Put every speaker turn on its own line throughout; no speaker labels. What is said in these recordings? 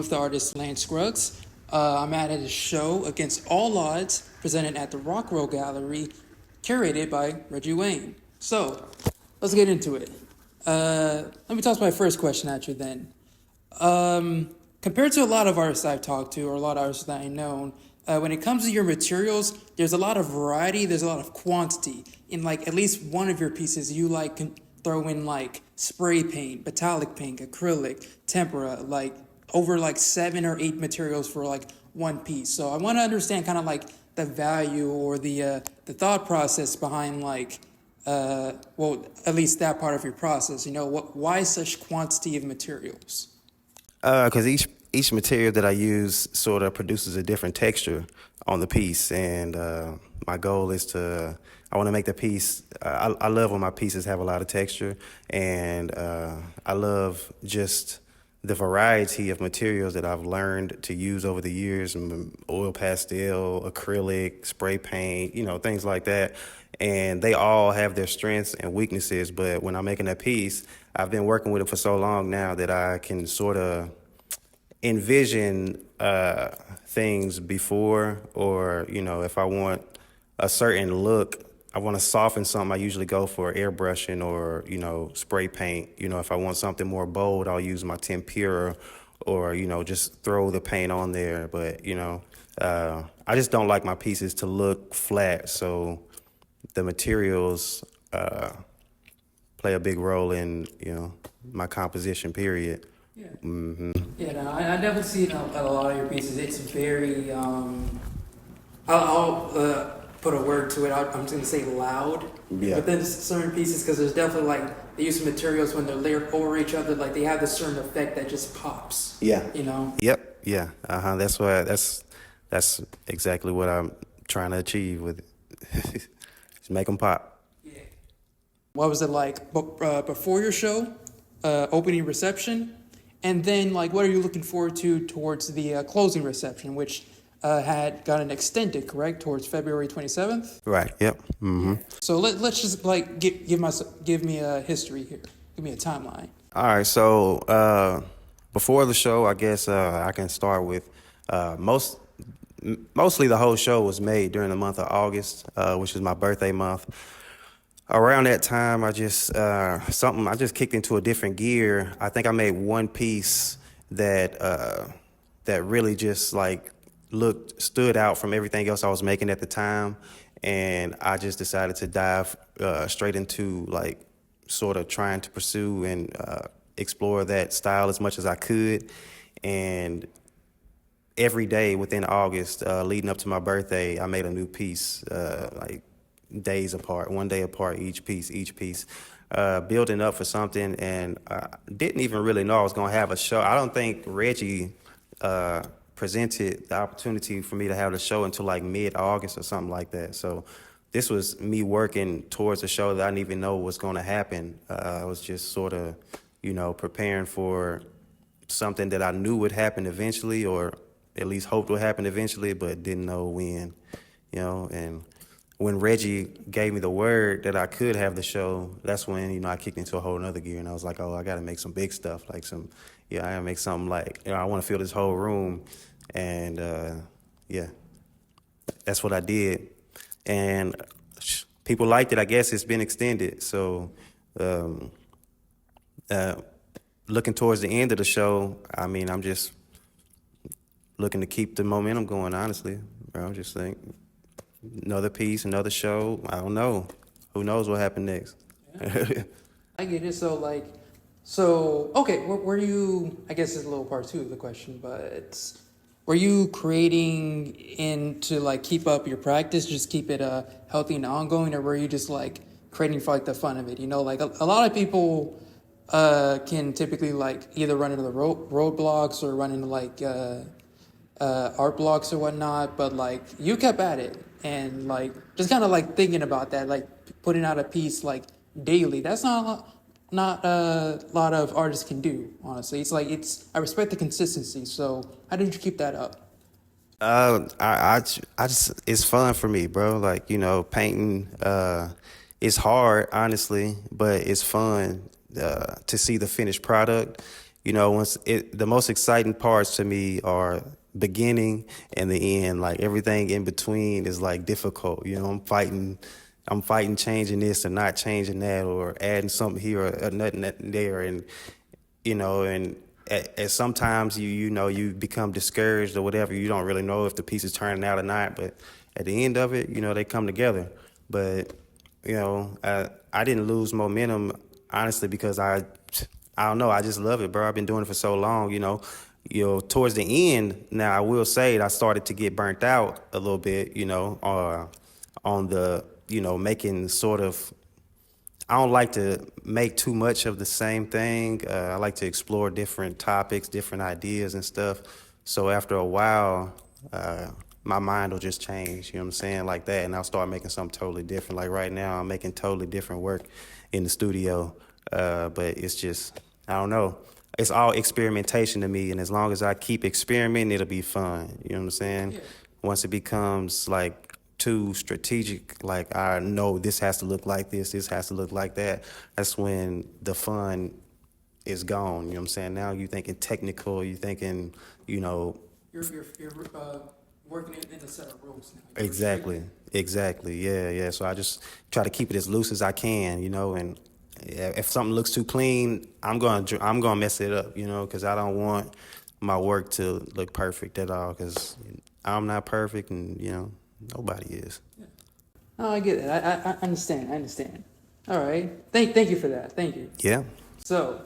with the artist Lance Scruggs. I'm at a show Against All Odds, presented at the Rockwell Gallery, curated by Reggie Wayne. So, let's get into it. Let me toss my first question at you then. Compared to a lot of artists I've talked to, or a lot of artists that I know, when it comes to your materials, there's a lot of variety, there's a lot of quantity. In like at least one of your pieces, you like can throw in like spray paint, metallic paint, acrylic, tempera, like over like 7 or 8 materials for like one piece. So I want to understand kind of like the value or the thought process behind like well, at least that part of your process. You know, why such quantity of materials?
Because each material that I use sort of produces a different texture on the piece, and my goal is I want to make the piece. I love when my pieces have a lot of texture, and I love just the variety of materials that I've learned to use over the years: oil pastel, acrylic, spray paint, things like that. And they all have their strengths and weaknesses. But when I'm making that piece, I've been working with it for so long now that I can sort of envision things before, or if I want a certain look, I want to soften something, I usually go for airbrushing or spray paint. If I want something more bold, I'll use my tempera, or just throw the paint on there. But I just don't like my pieces to look flat, so the materials play a big role in my composition, period.
Yeah.
Mm-hmm.
Yeah, no, I definitely see it in a lot of your pieces. It's very, I'll put a word to it. I'm just going to say loud.
Yeah.
But then certain pieces, because there's definitely like, they use some materials when they're layered over each other, like they have this certain effect that just pops.
Yeah.
Yep.
Yeah. That's exactly what I'm trying to achieve with it. Just make them pop.
Yeah. What was it like before your show, opening reception? And then, like, what are you looking forward to towards the closing reception, which had gotten extended, correct, towards February 27th?
Right. Yep. Mm-hmm.
So let's just like give me a history here. Give me a timeline.
All right. So before the show, I guess I can start with mostly the whole show was made during the month of August, which is my birthday month. Around that time, I just kicked into a different gear. I think I made one piece that really just like stood out from everything else I was making at the time, and I just decided to dive straight into like sort of trying to pursue and explore that style as much as I could. And every day within August, leading up to my birthday, I made a new piece, like days apart, one day apart, each piece, building up for something. And I didn't even really know I was going to have a show. I don't think Reggie presented the opportunity for me to have the show until like mid-August or something like that. So this was me working towards a show that I didn't even know was going to happen. I was just sort of, preparing for something that I knew would happen eventually, or at least hoped would happen eventually, but didn't know when, and when Reggie gave me the word that I could have the show, that's when, I kicked into a whole nother gear, and I was like, oh, I got to make some big stuff, like I got to make something like, I want to fill this whole room. And, that's what I did. And people liked it. I guess it's been extended. So, looking towards the end of the show, I mean, I'm just looking to keep the momentum going, honestly. Bro, just think, another piece, another show. I don't know. Who knows what happened next?
Yeah. I get it. Okay, were you, I guess it's a little part 2 of the question, but were you creating to like keep up your practice, just keep it healthy and ongoing, or were you just like creating for like the fun of it? Like a lot of people can typically like either run into the roadblocks or run into like art blocks or whatnot, but like you kept at it. And like just kind of like thinking about that, like putting out a piece like daily. That's not a lot of artists can do, honestly. I respect the consistency. So how did you keep that up?
I just it's fun for me, bro. Like painting. It's hard, honestly, but it's fun to see the finished product. the most exciting parts to me are beginning and the end. Like everything in between is like difficult. I'm fighting changing this and not changing that, or adding something here or nothing there, and at sometimes you become discouraged or whatever. You don't really know if the piece is turning out or not, but at the end of it, they come together. But I didn't lose momentum, honestly, because I don't know, I just love it, bro. I've been doing it for so long. Towards the end, now I will say I started to get burnt out a little bit, on the making sort of. I don't like to make too much of the same thing. I like to explore different topics, different ideas and stuff. So after a while, my mind will just change, you know what I'm saying, like that, and I'll start making something totally different. Like right now, I'm making totally different work in the studio, but it's just, I don't know. It's all experimentation to me, and as long as I keep experimenting, it'll be fun. You know what I'm saying?
Yeah.
Once it becomes like too strategic, like I know this has to look like this has to look like that, that's when the fun is gone. You know what I'm saying? Now you thinking technical, you thinking, you know,
You're working in a set of rules now.
exactly, exactly, yeah. So I just try to keep it as loose as I can, and if something looks too clean, I'm gonna mess it up, because I don't want my work to look perfect at all, because I'm not perfect, and nobody is.
Oh, I get it. I understand. I understand. All right. Thank you for that. Thank you.
Yeah.
So,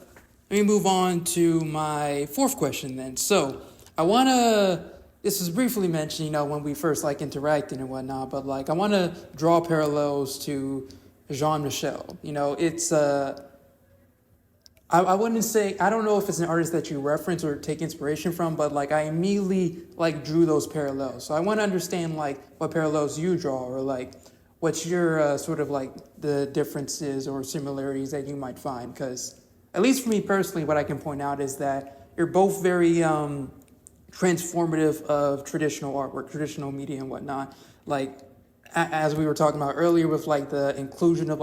let me move on to my fourth question then. So, I want to, this was briefly mentioned, when we first interacted and whatnot, but I want to draw parallels to Jean-Michel. It's, I wouldn't say, I don't know if it's an artist that you reference or take inspiration from, but I immediately drew those parallels. So I want to understand what parallels you draw, or what's your sort of the differences or similarities that you might find. Because at least for me personally, what I can point out is that you're both very transformative of traditional artwork, traditional media and whatnot. As we were talking about earlier with the inclusion of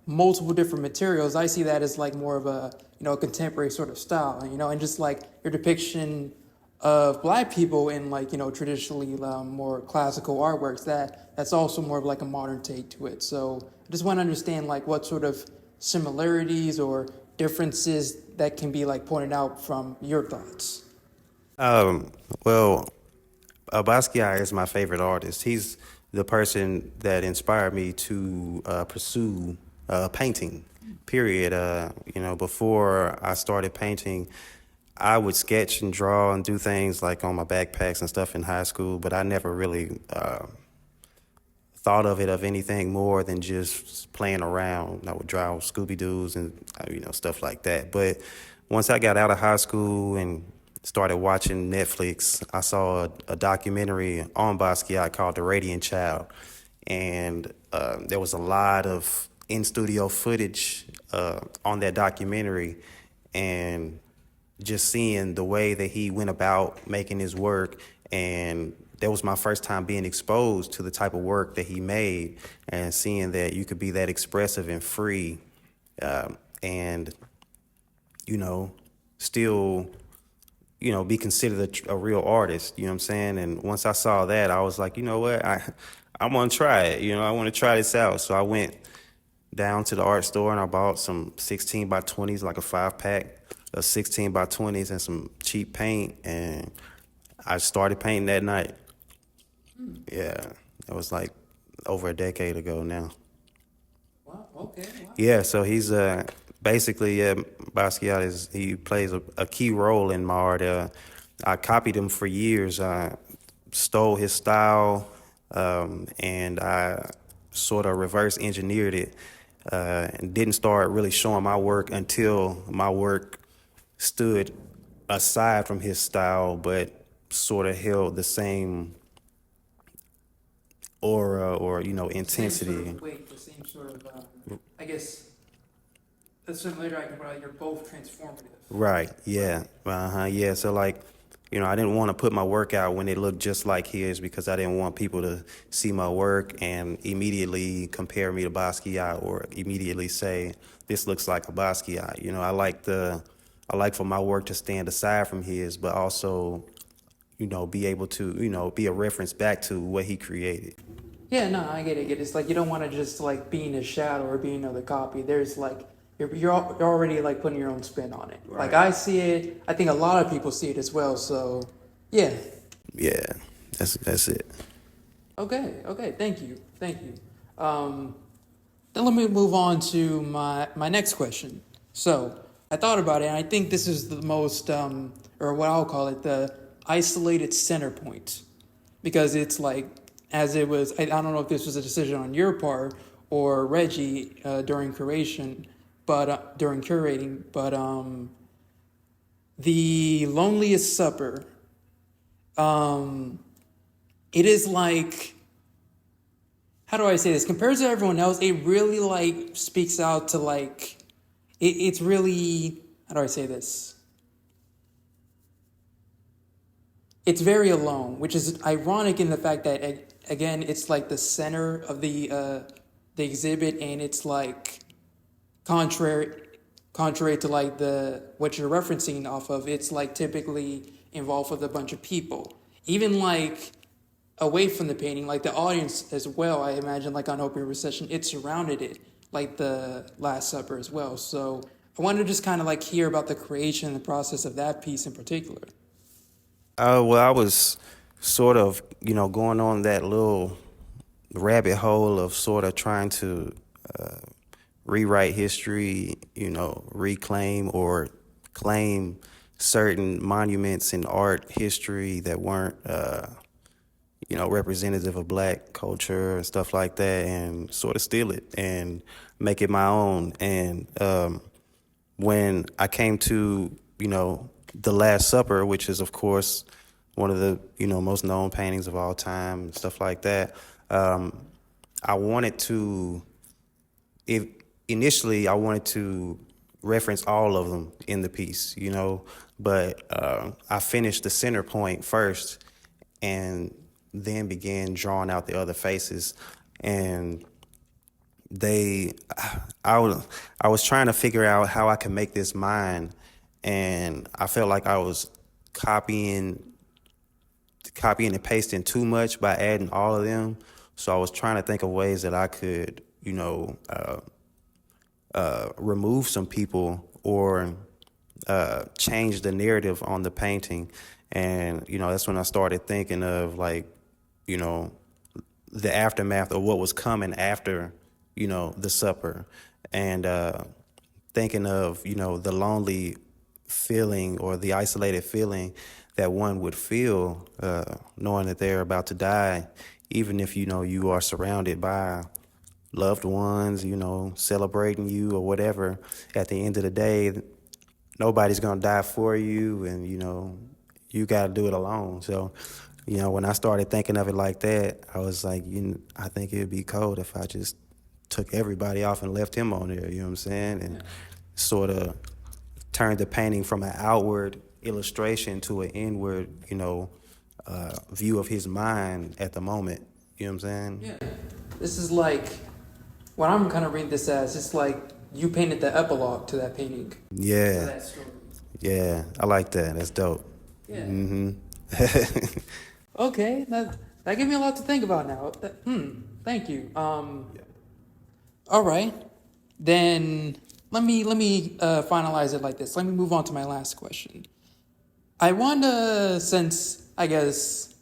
multiple different materials, I see that as more of a a contemporary sort of style, and just your depiction of Black people in traditionally more classical artworks, that's also more of a modern take to it. So I just want to understand what sort of similarities or differences that can be pointed out from your thoughts.
Well, Basquiat is my favorite artist. He's the person that inspired me to pursue painting. Period. Before I started painting, I would sketch and draw and do things on my backpacks and stuff in high school, but I never really thought of anything more than just playing around. I would draw Scooby Doo's and stuff like that. But once I got out of high school and started watching Netflix, I saw a documentary on Basquiat called The Radiant Child, and there was a lot of in-studio footage on that documentary, and just seeing the way that he went about making his work, and that was my first time being exposed to the type of work that he made, and seeing that you could be that expressive and free, and still be considered a real artist. You know what I'm saying? And once I saw that, I was like, you know what, I'm gonna try it. I want to try this out. So I went down to the art store and I bought some 16 by 20s, like a 5-pack of 16 by 20s, and some cheap paint, and I started painting that night. Yeah, that was over a decade ago now.
Wow. Okay. Wow.
Yeah, so he's basically, Basquiat he plays a key role in my art. I copied him for years. I stole his style, and I sort of reverse engineered it, and didn't start really showing my work until my work stood aside from his style, but sort of held the same aura or intensity.
Same sort of weight, the same sort of, I guess, the similarity I can put out, you're both transformative.
Right. Yeah. Yeah. So I didn't want to put my work out when it looked just like his, because I didn't want people to see my work and immediately compare me to Basquiat, or immediately say this looks like a Basquiat. I I like for my work to stand aside from his, but also, be able to, be a reference back to what he created.
Yeah, no, I get it. Get it. It's like you don't want to just like be in a shadow or be another copy. There's like you're already like putting your own spin on it. Like
Right.
I see it. I think a lot of people see it as well. So yeah.
Yeah, that's it.
Okay. Okay. Thank you. Then let me move on to my next question. So I thought about it, and I think this is the most, or what I'll call it, the isolated center point, because it's like as it was. I don't know if this was a decision on your part or Reggie during curation, but during curating, but the loneliest supper. It is like, how do I say this? Compared to everyone else, it really like speaks out to like it's really, how do I say this? It's very alone, which is ironic in the fact that again it's like the center of the exhibit, and it's like contrary contrary to like the what you're referencing off of. It's like typically involved with a bunch of people, even like away from the painting, like the audience as well. I imagine like on Open Recession, it surrounded it, like the Last Supper as well. So I wanted to just kind of like hear about the creation and the process of that piece in particular.
Well, I was sort of, going on that little rabbit hole of sort of trying to rewrite history, reclaim or claim certain monuments in art history that weren't, representative of black culture and stuff like that, and sort of steal it and make it my own. And when I came to, The Last Supper, which is, of course, one of the, most known paintings of all time and stuff like that, I wanted to, if initially I wanted to reference all of them in the piece, but I finished the center point first and then began drawing out the other faces. And they I was trying to figure out how I could make this mine, and I felt like I was copying and pasting too much by adding all of them. So I was trying to think of ways that I could, remove some people or change the narrative on the painting. And, that's when I started thinking of like, you know, the aftermath of what was coming after, the supper. And thinking of, the lonely feeling or the isolated feeling that one would feel knowing that they're about to die, even if, you are surrounded by loved ones, celebrating you or whatever. At the end of the day, nobody's gonna die for you, and you got to do it alone. So, when I started thinking of it like that, I was like, I think it'd be cold if I just took everybody off and left him on there. You know what I'm saying? And sort of turned the painting from an outward illustration to an inward, view of his mind at the moment. You know what I'm saying?
Yeah. This is like what I'm kind of reading this as. It's like you painted the epilogue to that painting. To
Yeah,
that story.
yeah, I like that. That's dope.
Yeah.
Mm-hmm.
Okay, that gave me a lot to think about now. Thank you. All right, then let me finalize it like this. Let me move on to my last question. I want to, since I guess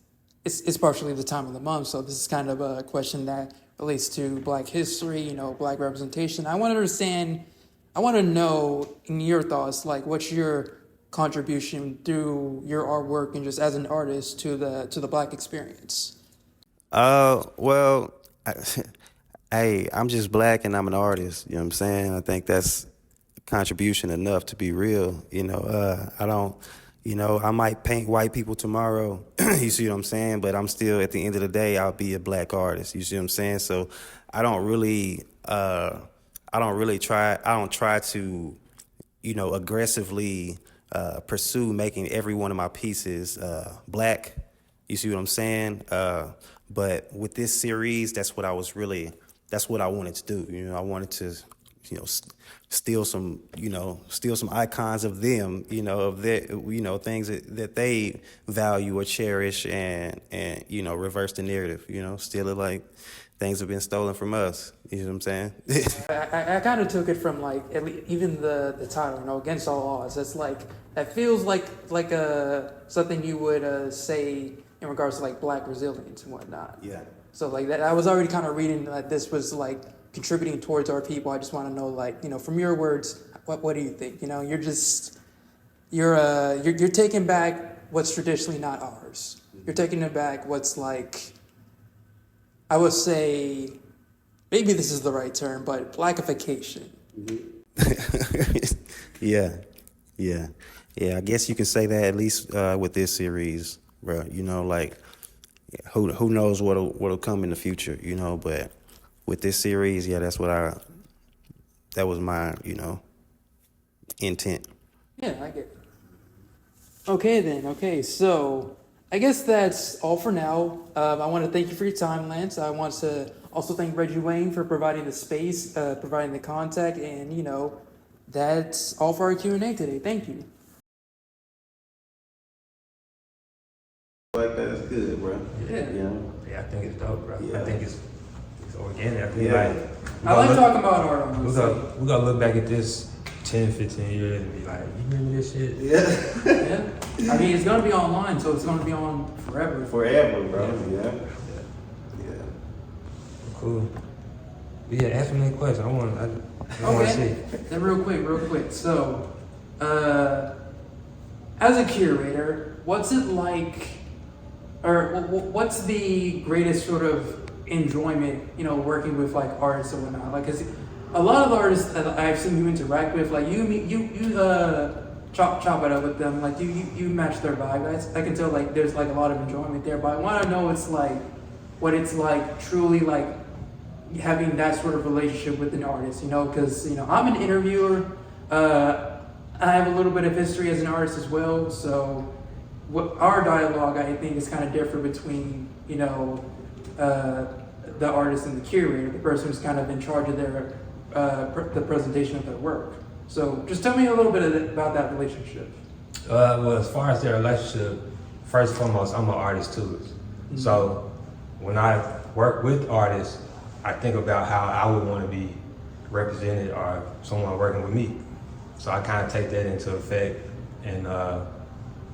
it's partially the time of the month, so this is kind of a question that relates to Black history, Black representation. I want to understand. I want to know, in your thoughts, like what's your contribution through your artwork and just as an artist to the Black experience.
Well, hey, I'm just black and I'm an artist. You know what I'm saying? I think that's contribution enough to be real. I don't, I might paint white people tomorrow. You see what I'm saying? But I'm still, at the end of the day, I'll be a black artist. You see what I'm saying? So I don't really, I don't try to, aggressively pursue making every one of my pieces black. You see what I'm saying? But with this series, that's what I wanted to do. I wanted to steal some icons of them, of their, things that they value or cherish, and reverse the narrative, steal it like things have been stolen from us. You know what I'm saying?
I kind of took it from like even the title, against all odds. That's like that feels like something you would say in regards to like Black resilience and whatnot.
Yeah.
So like that, I was already kind of reading that this was like contributing towards our people. I just want to know, like, from your words, what do you think? You're taking back what's traditionally not ours. You're taking it back what's like, I would say, maybe this is the right term, but Blackification.
Yeah. I guess you can say that, at least with this series, bro. Who knows what'll come in the future, but with this series, that was my, intent.
Yeah, I get it. Okay then, so I guess that's all for now. I want to thank you for your time, Lance. I want to also thank Reggie Wayne for providing the space, providing the contact, and that's all for our Q&A today. Thank you.
Like that is good, bro.
Yeah, I think it's dope, bro.
Yeah.
I think it's organic. I think
I like talking about art.
we're gonna look back at this 10, 15 years and be like, you remember this shit?
Yeah. I mean, it's gonna be online, so it's gonna be on forever.
Forever, bro. Yeah.
Cool. But yeah, ask me that question. I want to see.
Then real quick. So, as a curator, what's it like, or what's the greatest sort of enjoyment, working with like artists and whatnot? Like, 'cause a lot of artists that I've seen you interact with, like you chop it up with them, like you match their vibe. I can tell like there's like a lot of enjoyment there, but I want to know what it's like truly like having that sort of relationship with an artist, because I'm an interviewer. I have a little bit of history as an artist as well, so what our dialogue, I think, is kind of different between the artist and the curator, the person who's kind of in charge of their the presentation of their work. So just tell me a little bit about that relationship.
Well, as far as their relationship, first and foremost, I'm an artist too. Mm-hmm. So when I work with artists, I think about how I would want to be represented or someone working with me. So I kind of take that into effect. And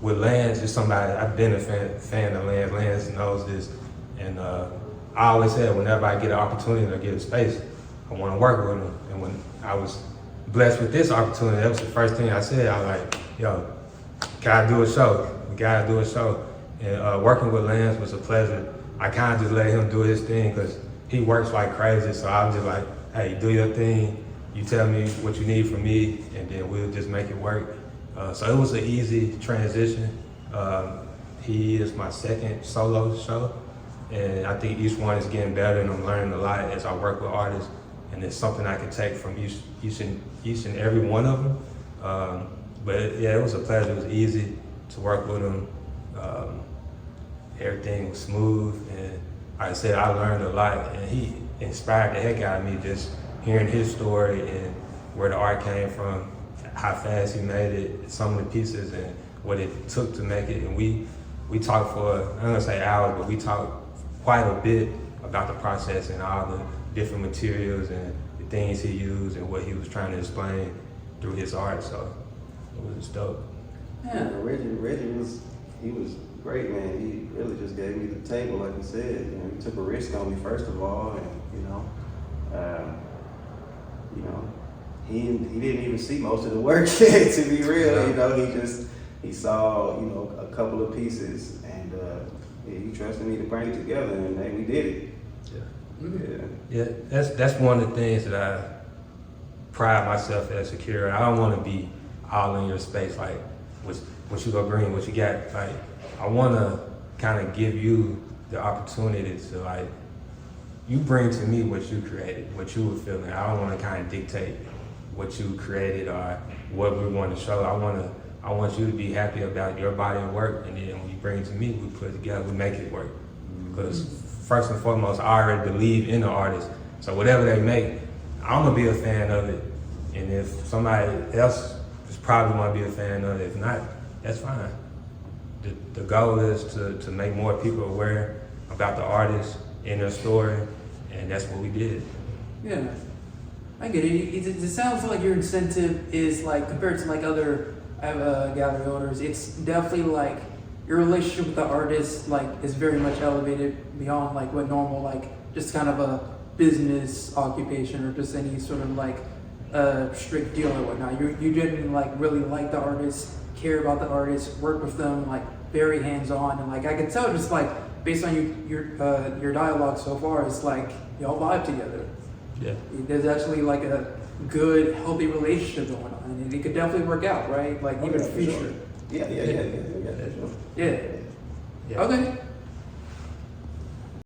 with Lance, it's somebody, I've been a fan of Lance. Lance knows this. And I always said whenever I get an opportunity or get a space, I want to work with him. And when I was blessed with this opportunity, that was the first thing I said. I was like, yo, gotta do a show. We gotta do a show. And working with Lance was a pleasure. I kind of just let him do his thing because he works like crazy. So I was just like, hey, do your thing. You tell me what you need from me, and then we'll just make it work. So it was an easy transition. He is my second solo show, and I think each one is getting better, and I'm learning a lot as I work with artists, and it's something I can take from each and every one of them. But yeah, it was a pleasure. It was easy to work with him. Everything was smooth, and like I said, I learned a lot, and he inspired the heck out of me just hearing his story and where the art came from, how fast he made it, some of the pieces, and what it took to make it. And we talked for, I'm gonna say hours, but we talked quite a bit about the process and all the different materials and the things he used and what he was trying to explain through his art. So it was dope.
Yeah, Reggie was great, man. He really just gave me the table, like you said. He took a risk on me first of all, and he didn't even see most of the work to be real. He saw a couple of pieces, and he trusted me to bring it together, and we did it.
Yeah, that's one of the things that I pride myself as a curator. I don't want to be all in your space, like what you go bring, what you got. Like I want to kind of give you the opportunity to like you bring to me what you created, what you were feeling. I don't want to kind of dictate what you created or what we want to show. I want you to be happy about your body of work, and then when you bring it to me, we put it together, we make it work. Because first and foremost, I already believe in the artist. So whatever they make, I'm gonna be a fan of it, and if somebody else is probably gonna be a fan of it, if not, that's fine. The goal is to make more people aware about the artist and their story, and that's what we did.
Yeah, I get it. It sounds like your incentive is like compared to like other gallery owners. It's definitely like your relationship with the artist like is very much elevated beyond like what normal like just kind of a business occupation or just any sort of like strict deal or whatnot. You genuinely like really like the artist, care about the artist, work with them like very hands on, and like I can tell just like based on your dialogue so far, it's like y'all vibe together.
Yeah.
There's actually like a good, healthy relationship going on, and it could definitely work out, right? Like even
yeah, for
future.
sure. Yeah, for sure.
Yeah.
Yeah.
Okay.